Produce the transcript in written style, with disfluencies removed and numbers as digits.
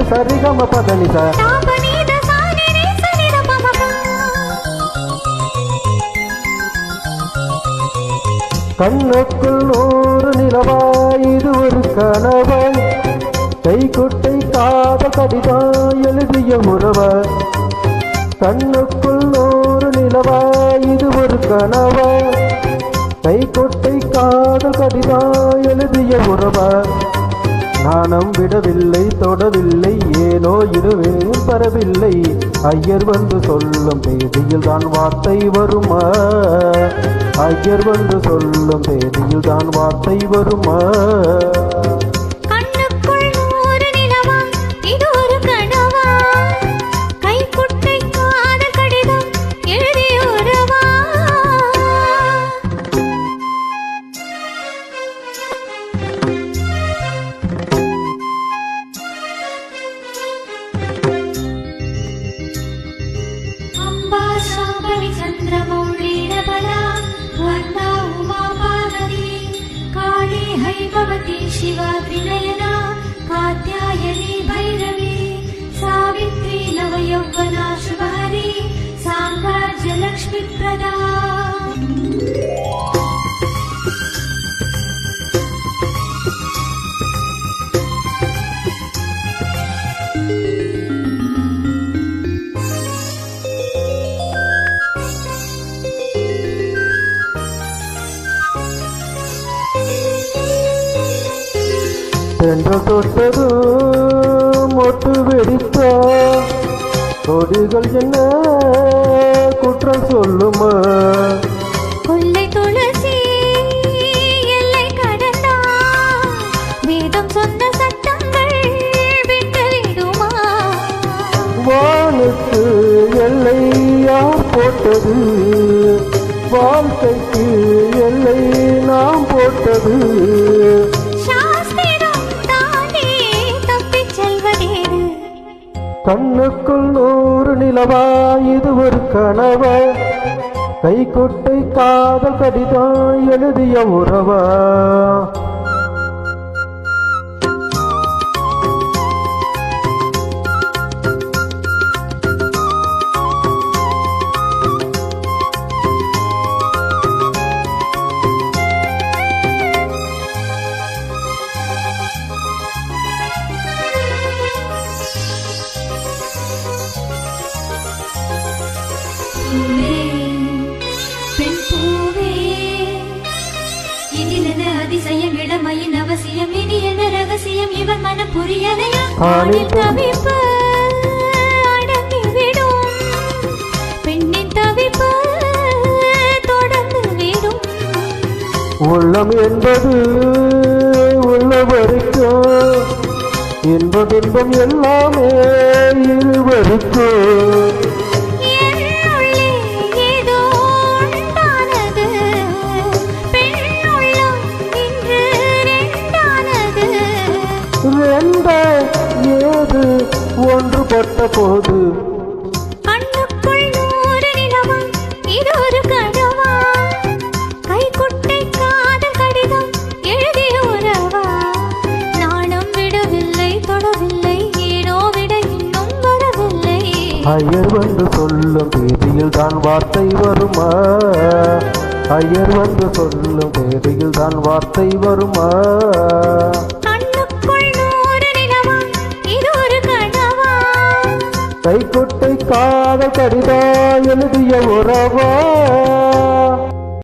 சரிகம பதனிச கண்ணுக்குள் 100 நிலவாய் இது ஒரு கனவு கைக்குட்டை காத கடிதம் எழுதிய உறவு கண்ணுக்குள் 100 நிலவாய் இது ஒரு கனவு கைக்குட்டை காத கடிதம் எழுதிய உறவு நாணம் விடவில்லை தொடவில்லை ஏனோ இருவேன் பரவில்லை ஐயர் வந்து சொல்லும் தேதியில் தான் வார்த்தை வருமா ஐயர் வந்து சொல்லும் தேதியில் தான் வார்த்தை வருமா शिवा त्रिनयना कात्यायनी भैरवी सावित्री नवयौवना शुभहरी साम्राज्य लक्ष्मी प्रदा சென்று தொட்டது மொட்டு வெடித்த கொடிகள் என்ன குற்றம் சொல்லுமா கொள்ளை துளசி எல்லை கடந்தா வேதம் சொன்ன சட்டங்கள் விட்டுவிடுமா வானுக்கு எல்லை யார் போட்டது வாழ்க்கைக்கு எல்லை நாம் போட்டது கண்ணுக்குள் 100 நிலவாய் இது ஒரு கனவு கைக்குட்டை காதல் கடிதம் எழுதிய உறவா அதிசயம் இளமையின் அவசியம் இனி என்ன ரகசியம் இவன் மனம் புரியலையா தவிப்பு அடங்கிவிடும் பெண்ணின் தவிப்பு தொடர்ந்து விடும் உள்ளம் என்பது உள்ள வரைக்கும் இன்பதுன்பம் எல்லாமே இருவருக்கும் ஏது ஒன்றுபட்ட போது கண்ணுக்குள் 100 நிலவா இது ஒரு கனவா கைக்குட்டை காதல் கடிதம் எழுதிய உறவா நாணம் விடவில்லை தொடவில்லை ஏனோ விட இன்னும் வரவில்லை ஐயர் வந்து சொல்லும் தேதியில் தான் வார்த்தை வருமா ஐயர் வந்து சொல்லும் தேதியில் தான் வார்த்தை வருமா கைக்குட்டை காதல் கடிதம் எழுதிய உறவா